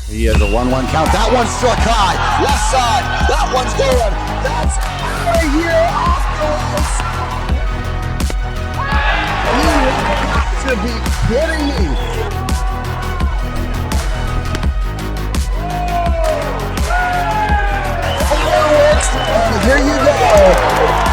He has a 1-1 count. That one's struck high. Left side. That one's going. That's out of here off the wall. You have to be kidding me. Fireworks. Here you go.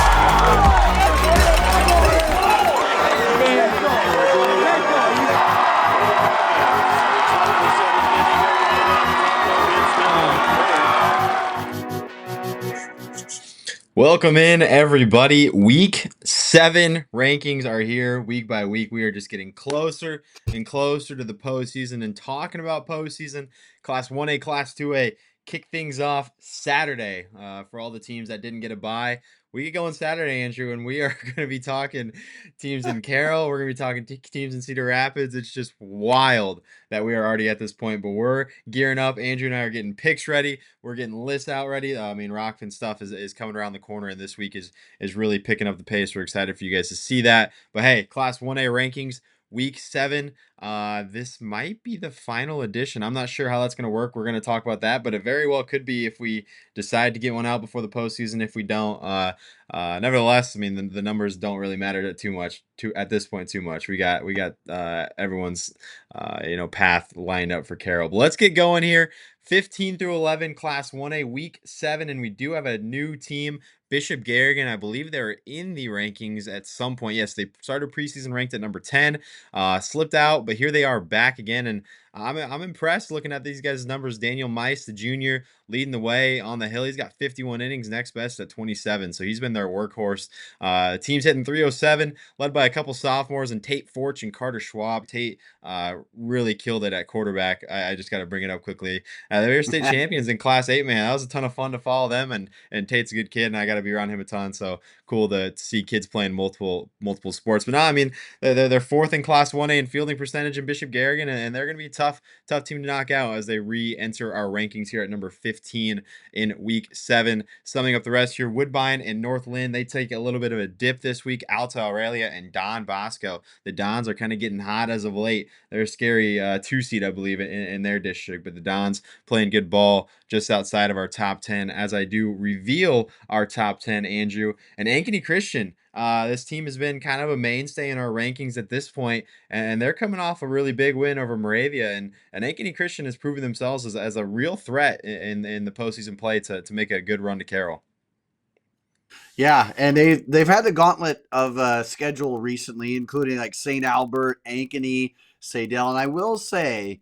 Welcome in, everybody. Week 7 rankings are here week by week. We are just getting closer and closer to the postseason and talking about postseason. Class 1A, Class 2A kick things off Saturday for all the teams that didn't get a bye. We get going Saturday, Andrew, and we are going to be talking teams in Carroll. We're going to be talking teams in Cedar Rapids. It's just wild that we are already at this point, but we're gearing up. Andrew and I are getting picks ready. We're getting lists out ready. I mean, Rockfin stuff is coming around the corner, and this week is really picking up the pace. We're excited for you guys to see that. But hey, Class 1A rankings, Week 7. This might be the final edition. I'm not sure how that's going to work. We're going to talk about that, but it very well could be if we decide to get one out before the postseason. If we don't, nevertheless, I mean, the numbers don't really matter too much at this point. Too much. We got everyone's path lined up for Carroll. But let's get going here. 15 through 11, Class 1A, Week 7, and we do have a new team, Bishop Garrigan. I believe they're in the rankings at some point. Yes, they started preseason ranked at number 10, slipped out, but here they are back again, and I'm impressed looking at these guys' numbers. Daniel Mice, the junior, leading the way on the hill. He's got 51 innings, next best at 27, so he's been their workhorse. Team's hitting 307, led by a couple sophomores and Tate Forch and Carter Schwab. Tate really killed it at quarterback. I just got to bring it up quickly. They're state champions in Class 8, man. That was a ton of fun to follow them, and Tate's a good kid, and I got to be around him a ton, so cool to see kids playing multiple sports. But no, I mean, they're fourth in Class 1A in fielding percentage in Bishop Garrigan, and they're going to be a tough team to knock out as they re-enter our rankings here at number 15 in Week 7. Summing up the rest here, Woodbine and North Lynn, they take a little bit of a dip this week. Alta Aurelia and Don Bosco. The Dons are kind of getting hot as of late. They're a scary 2-seed, I believe, in their district, but the Dons playing good ball just outside of our top 10 as I do reveal our top 10, Andrew. And Ankeny Christian, this team has been kind of a mainstay in our rankings at this point, and they're coming off a really big win over Moravia, and Ankeny Christian has proven themselves as a real threat in the postseason play to make a good run to Carroll. Yeah, and they've had the gauntlet of schedule recently, including like St. Albert, Ankeny, Sadell, and I will say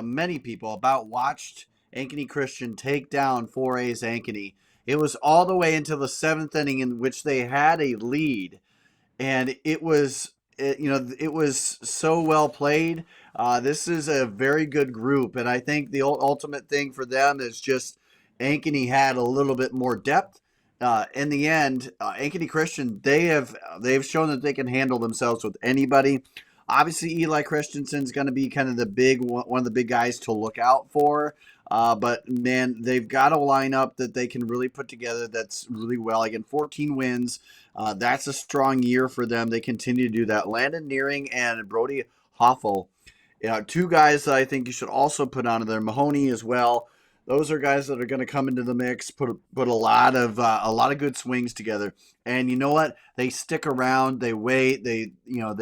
many people watched Ankeny Christian take down 4A's Ankeny. It was all the way until the 7th inning in which they had a lead, and it was so well played. This is a very good group, and I think the ultimate thing for them is just Ankeny had a little bit more depth. In the end, Ankeny Christian, they've shown that they can handle themselves with anybody. Obviously, Eli Christensen's going to be kind of one of the big guys to look out for. But man, they've got a lineup that they can really put together that's really well. Again, 14 wins. That's a strong year for them. They continue to do that. Landon Nearing and Brody Hoffel, two guys that I think you should also put on there. Mahoney as well. Those are guys that are going to come into the mix, put a lot of good swings together. And you know what? They stick around. They wait. They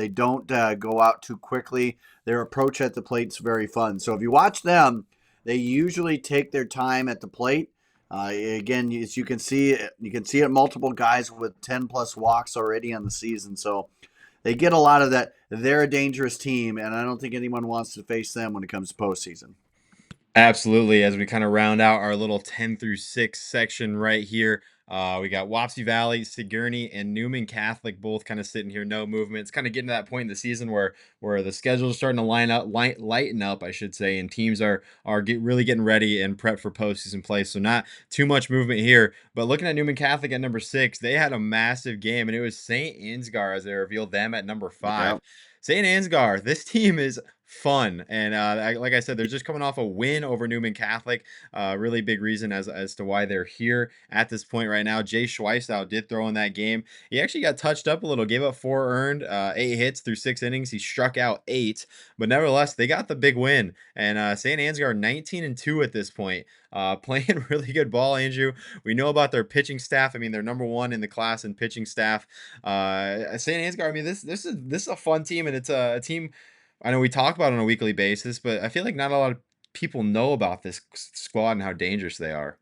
don't go out too quickly. Their approach at the plate is very fun. So if you watch them, they usually take their time at the plate. Again, as you can see it multiple guys with 10 plus walks already on the season. So they get a lot of that. They're a dangerous team, and I don't think anyone wants to face them when it comes to postseason. Absolutely. As we kind of round out our little 10 through 6 section right here, we got Wapsie Valley, Sigourney, and Newman Catholic both kind of sitting here, no movement. It's kind of getting to that point in the season where the schedules are starting to lighten up, I should say, and teams are really getting ready and prep for postseason play. So not too much movement here. But looking at Newman Catholic at number 6, they had a massive game, and it was St. Ansgar as they revealed them at number 5. Yep. St. Ansgar, this team is fun. And like I said, they're just coming off a win over Newman Catholic. Really big reason as to why they're here at this point right now. Jay Schweistow did throw in that game. He actually got touched up a little, gave up 4 earned, 8 hits through 6 innings. He struck out 8, but nevertheless, they got the big win. And St. Ansgar 19-2 at this point. Playing really good ball, Andrew. We know about their pitching staff. I mean, they're number 1 in the class in pitching staff. St. Ansgar, I mean, this is a fun team, and it's a team I know we talk about on a weekly basis, but I feel like not a lot of people know about this squad and how dangerous they are.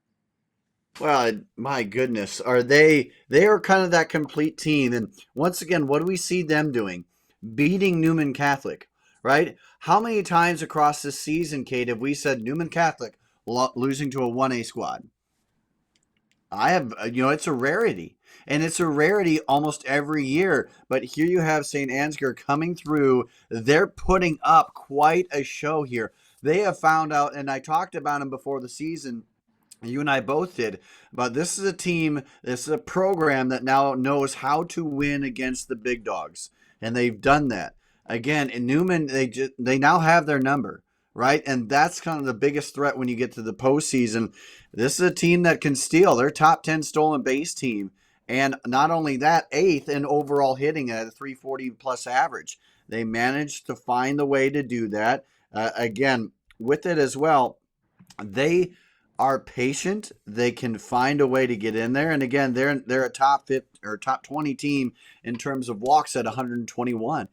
Well, my goodness, they are kind of that complete team. And once again, what do we see them doing? Beating Newman Catholic, right? How many times across this season, Kate, have we said Newman Catholic losing to a 1A squad? I have, it's a rarity. And it's a rarity almost every year. But here you have St. Ansgar coming through. They're putting up quite a show here. They have found out, and I talked about them before the season. You and I both did, but this is a team, this is a program that now knows how to win against the big dogs, and they've done that. Again, in Newman, they now have their number, right? And that's kind of the biggest threat when you get to the postseason. This is a team that can steal. They're top 10 stolen base team, and not only that, 8th in overall hitting at a 340 plus average. They managed to find the way to do that. Again, with it as well, they are patient. They can find a way to get in there. And again, they're a top 50 or top 20 team in terms of walks at 121.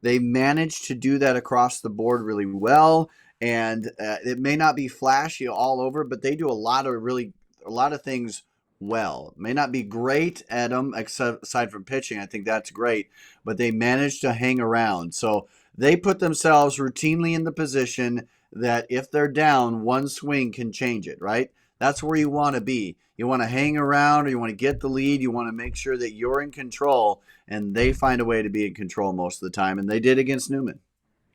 They managed to do that across the board really well. And it may not be flashy all over, but they do a lot of things well. It may not be great at them, aside from pitching. I think that's great, but they managed to hang around. So they put themselves routinely in the position that if they're down, one swing can change it, right? That's where you want to be. You want to hang around, or you want to get the lead. You want to make sure that you're in control, and they find a way to be in control most of the time, and they did against Newman.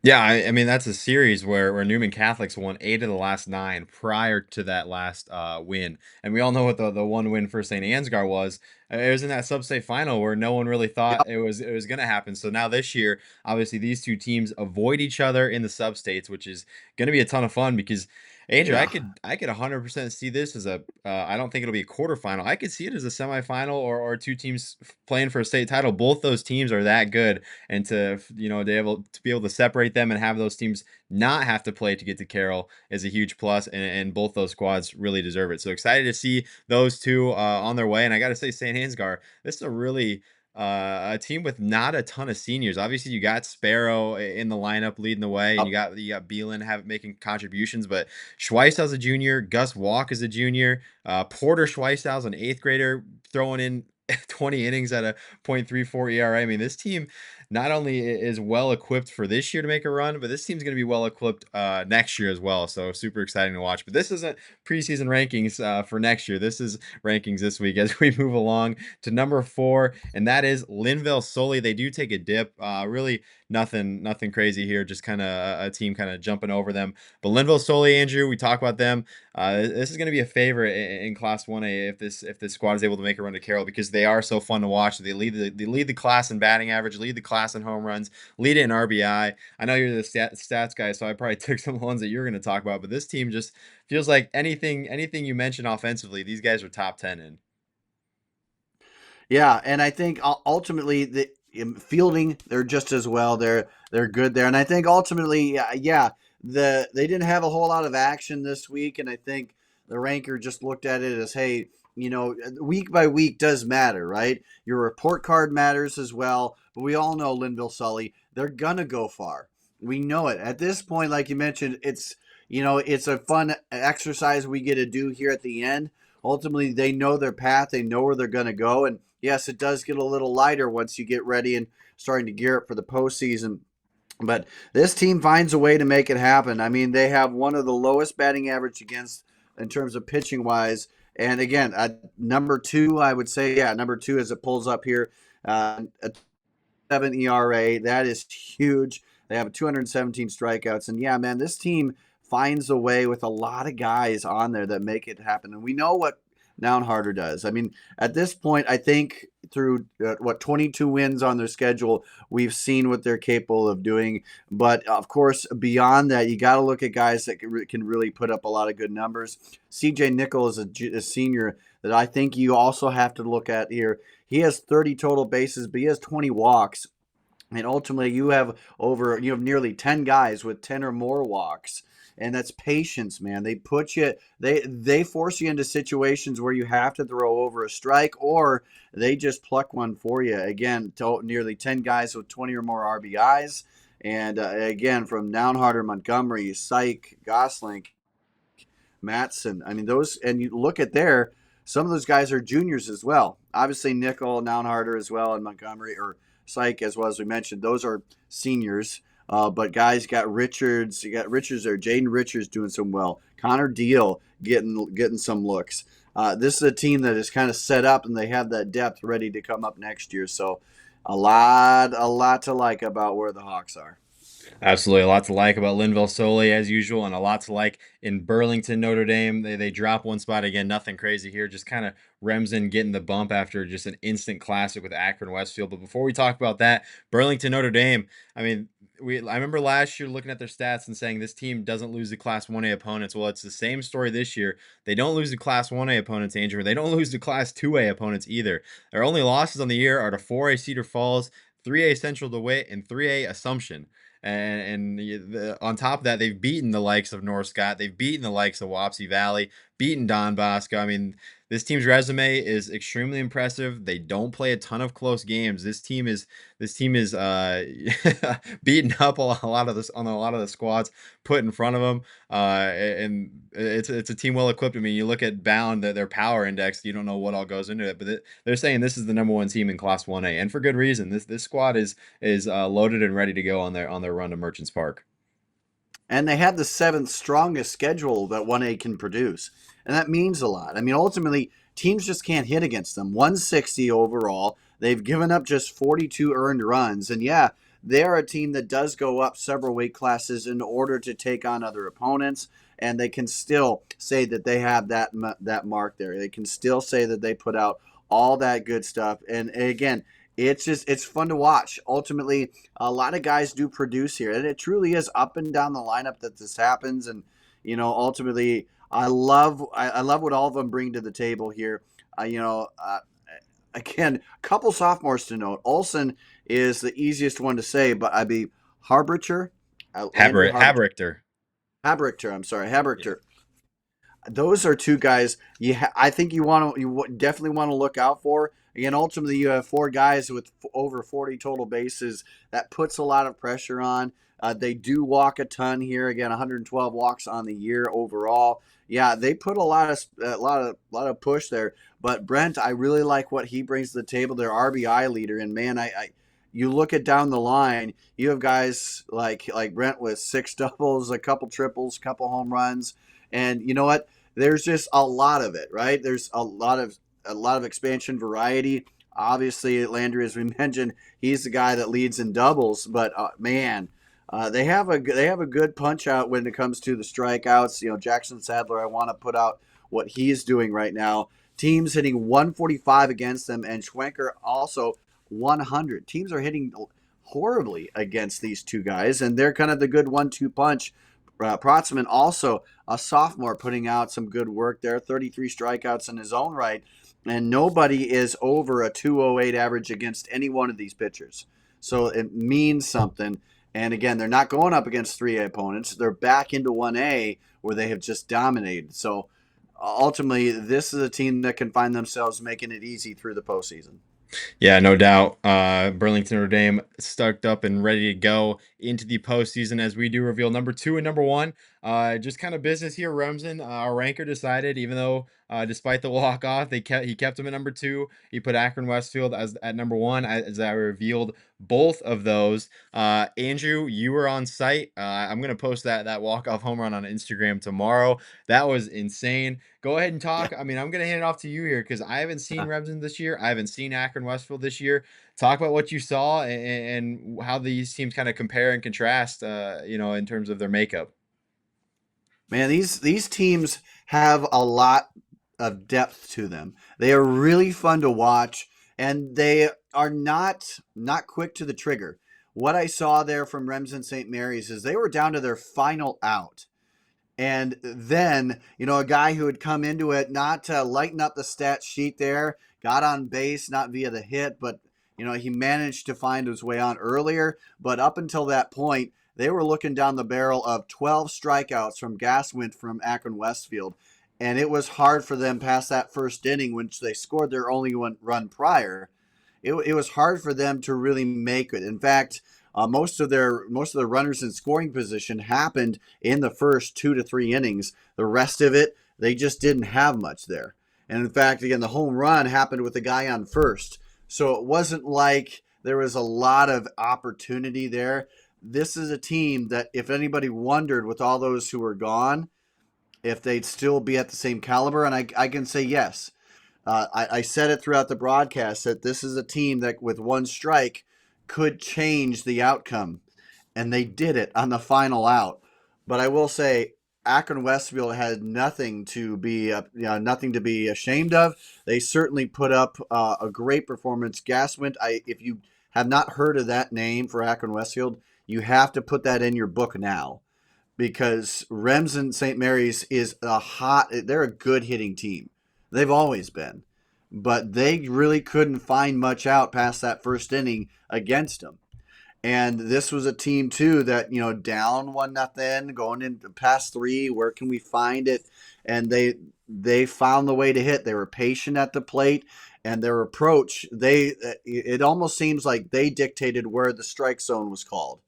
Yeah, I mean that's a series where Newman Catholics won 8 of the last 9 prior to that last win, and we all know what the one win for St. Ansgar was. It was in that sub-state final where no one really thought it was going to happen. So now this year, obviously these two teams avoid each other in the sub-states, which is going to be a ton of fun because Andrew, Yeah. I could 100% see this as a. I don't think it'll be a quarterfinal. I could see it as a semifinal or two teams playing for a state title. Both those teams are that good, and to be able to separate them and have those teams not have to play to get to Carroll is a huge plus, and both those squads really deserve it. So excited to see those two on their way. And I got to say, St. Ansgar, this is a really a team with not a ton of seniors. Obviously, you got Sparrow in the lineup leading the way, and you got Beelan making contributions. But Schweistow's a junior, Gus Walk is a junior, Porter Schweistow's an 8th grader throwing in 20 innings at a .34 ERA. I mean, this team not only is well equipped for this year to make a run, but this team's going to be well equipped next year as well. So super exciting to watch. But this isn't preseason rankings for next year. This is rankings this week as we move along to number 4, and that is Linville Sully. They do take a dip. Really nothing crazy here. Just kind of a team kind of jumping over them. But Linville Sully, Andrew, we talk about them. This is going to be a favorite in Class 1A if this squad is able to make a run to Carroll because they are so fun to watch. They lead the class in batting average, lead the class in home runs, lead it in RBI. I know you're the stats guy, so I probably took some of the ones that you're going to talk about. But this team just feels like anything you mention offensively, these guys are top 10 in. Yeah, and I think ultimately the fielding, they're just as well. They're good there, and I think ultimately, they didn't have a whole lot of action this week, and I think the ranker just looked at it as, hey, week by week does matter, right? Your report card matters as well, but we all know Linville Sully, they're gonna go far. We know it at this point. Like you mentioned, it's a fun exercise we get to do here at the end. Ultimately, they know their path, they know where they're going to go, and yes, it does get a little lighter once you get ready and starting to gear up for the postseason. But this team finds a way to make it happen. I mean, they have one of the lowest batting average against in terms of pitching wise. And again, number 2, I would say, number 2 as it pulls up here, a 7 ERA. That is huge. They have 217 strikeouts. And yeah, man, this team finds a way with a lot of guys on there that make it happen. And we know what Noun Harder does. I mean, at this point, I think through 22 wins on their schedule, we've seen what they're capable of doing. But of course, beyond that, you got to look at guys that can really put up a lot of good numbers. CJ Nickel is a senior that I think you also have to look at here. He has 30 total bases, but he has 20 walks. And ultimately, you have nearly 10 guys with 10 or more walks. And that's patience, man. They force you into situations where you have to throw over a strike, or they just pluck one for you. Again, nearly 10 guys with 20 or more RBIs. And again, from Downharder, Montgomery, Syke, Gosling, Matson. I mean, and you look at some of those guys are juniors as well. Obviously, Nickel, Downharder as well, and Montgomery, or Syke as well, as we mentioned. Those are seniors. But guys, you got Richards there. Jaden Richards doing some well. Connor Deal getting some looks. This is a team that is kind of set up, and they have that depth ready to come up next year. So a lot to like about where the Hawks are. Absolutely. A lot to like about Linville Soli as usual, and a lot to like in Burlington, Notre Dame. They drop one spot again. Nothing crazy here. Just kind of Remsen getting the bump after just an instant classic with Akron Westfield. But before we talk about that, Burlington, Notre Dame, I mean, I remember last year looking at their stats and saying this team doesn't lose the Class 1A opponents. Well, it's the same story this year. They don't lose the Class 1A opponents, Andrew. They don't lose the Class 2A opponents either. Their only losses on the year are to 4A Cedar Falls, 3A Central DeWitt, and 3A Assumption. And on top of that, they've beaten the likes of North Scott. They've beaten the likes of Wapsie Valley, beaten Don Bosco. I mean, this team's resume is extremely impressive. They don't play a ton of close games. This team is beating up a lot of the squads put in front of them. And it's a team well equipped. I mean, you look at Bound, their power index, you don't know what all goes into it, but they're saying this is the number one team in Class 1A, and for good reason. This squad is loaded and ready to go on their run to Merchants Park. And they have the 7th strongest schedule that 1A can produce. And that means a lot. I mean, ultimately, teams just can't hit against them. 160 overall. They've given up just 42 earned runs. And yeah, they're a team that does go up several weight classes in order to take on other opponents. And they can still say that they have that mark there. They can still say that they put out all that good stuff. And again, it's fun to watch. Ultimately, a lot of guys do produce here, and it truly is up and down the lineup that this happens. And ultimately, I love what all of them bring to the table here. Again, a couple sophomores to note. Olson is the easiest one to say, but I'd be Habrichter. Habrichter. I'm sorry, Habrichter. Yeah. Those are two guys I think you definitely want to look out for. Again, ultimately, you have 4 guys with over 40 total bases. That puts a lot of pressure on. They do walk a ton here. Again, 112 walks on the year overall. Yeah, they put a lot of push there. But Brent, I really like what he brings to the table. Their RBI leader, and man, you look at down the line, you have guys like Brent with 6 doubles, a couple triples, a couple home runs, and you know what? There's just a lot of it, right? There's a lot of expansion variety. Obviously, Landry, as we mentioned, he's the guy that leads in doubles. But they have a good punch out when it comes to the strikeouts. Jackson Sadler, I want to put out what he's doing right now. Teams hitting 145 against them, and Schwenker also 100. Teams are hitting horribly against these two guys, and they're kind of the good 1-2 punch. Protzman, also a sophomore, putting out some good work there. 33 strikeouts in his own right. And nobody is over a 208 average against any one of these pitchers. So it means something. And again, they're not going up against 3A opponents. They're back into 1A where they have just dominated. So ultimately, this is a team that can find themselves making it easy through the postseason. Yeah, no doubt. Burlington Notre Dame stoked up and ready to go into the postseason as we do reveal number 2 and number 1. Just kind of business here. Remsen, our ranker, decided, even though despite the walk-off, he kept him at number 2. He put Akron Westfield at number 1 as I revealed both of those. Andrew, you were on site. I'm going to post that walk-off home run on Instagram tomorrow. That was insane. Go ahead and talk. I mean, I'm going to hand it off to you here because I haven't seen Remsen this year. I haven't seen Akron Westfield this year. Talk about what you saw and how these teams kind of compare and contrast, in terms of their makeup. Man, these teams have a lot of depth to them. They are really fun to watch. and they are not quick to the trigger. What I saw there from Remsen St. Mary's is they were down to their final out. And then, a guy who had come into it, not to lighten up the stat sheet there, got on base, not via the hit, but, he managed to find his way on earlier. But up until that point, they were looking down the barrel of 12 strikeouts from Gaswint from Akron Westfield. And it was hard for them past that first inning, which they scored their only one run prior. It was hard for them to really make it. In fact, most of the runners in scoring position happened in the first 2 to 3 innings. The rest of it, they just didn't have much there. And in fact, again, the home run happened with the guy on first. So it wasn't like there was a lot of opportunity there. This is a team that, if anybody wondered with all those who were gone, if they'd still be at the same caliber, and I can say yes. I said it throughout the broadcast that this is a team that with one strike could change the outcome, and they did it on the final out. But I will say, Akron Westfield had nothing to be ashamed of. They certainly put up a great performance. Gaswint, if you have not heard of that name for Akron Westfield, you have to put that in your book now, because Remsen St. Mary's is they're a good hitting team. They've always been. But they really couldn't find much out past that first inning against them. And this was a team, too, that, down 1-0, going into past 3, where can we find it? And they found the way to hit. They were patient at the plate, and their approach, it almost seems like they dictated where the strike zone was called.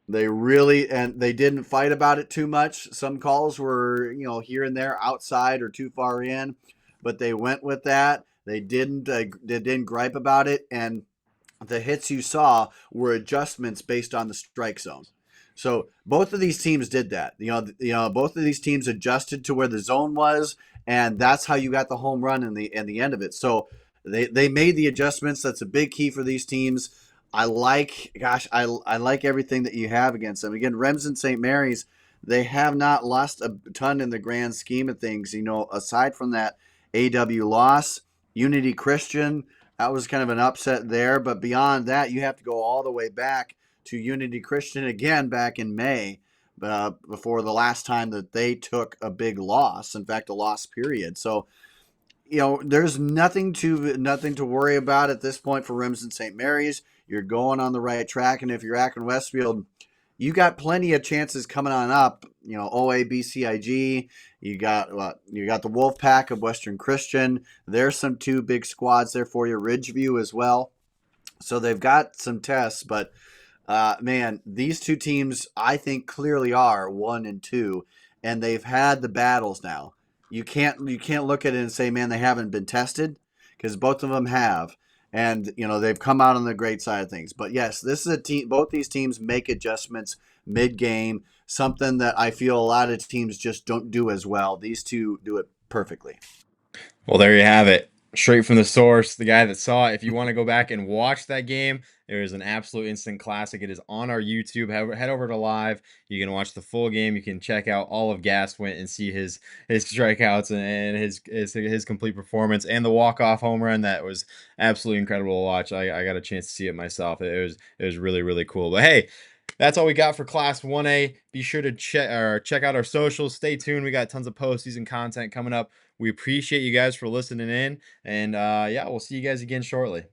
They didn't fight about it too much. Some calls were, here and there outside or too far in, but they went with that. They didn't gripe about it, and the hits you saw were adjustments based on the strike zone. So both of these teams did that. Both of these teams adjusted to where the zone was, and that's how you got the home run in the end of it. So they made the adjustments. That's a big key for these teams. I like everything that you have against them. Again, Remsen St. Mary's, they have not lost a ton in the grand scheme of things. Aside from that AW loss, Unity Christian, that was kind of an upset there. But beyond that, you have to go all the way back to Unity Christian again back in May, before the last time that they took a big loss. In fact, a loss period. So, there's nothing to worry about at this point for Remsen St. Mary's. You're going on the right track, and if you're Akron Westfield, you got plenty of chances coming on up. OABCIG. You got the Wolfpack of Western Christian. There's some 2 big squads there for you. Ridgeview as well. So they've got some tests, but man, these 2 teams I think clearly are 1 and 2, and they've had the battles now. You can't look at it and say, man, they haven't been tested, because both of them have. And, they've come out on the great side of things. But, yes, this is a team. Both these teams make adjustments mid-game, something that I feel a lot of teams just don't do as well. These 2 do it perfectly. Well, there you have it. Straight from the source, the guy that saw it. If you want to go back and watch that game, it was an absolute instant classic. It is on our YouTube. Head over to live. You can watch the full game. You can check out all of Gaswint and see his strikeouts and his complete performance, and the walk-off home run. That was absolutely incredible to watch. I got a chance to see it myself. It was really, really cool. But hey, that's all we got for Class 1A. Be sure to check out our socials. Stay tuned. We got tons of postseason content coming up. We appreciate you guys for listening in. And yeah, we'll see you guys again shortly.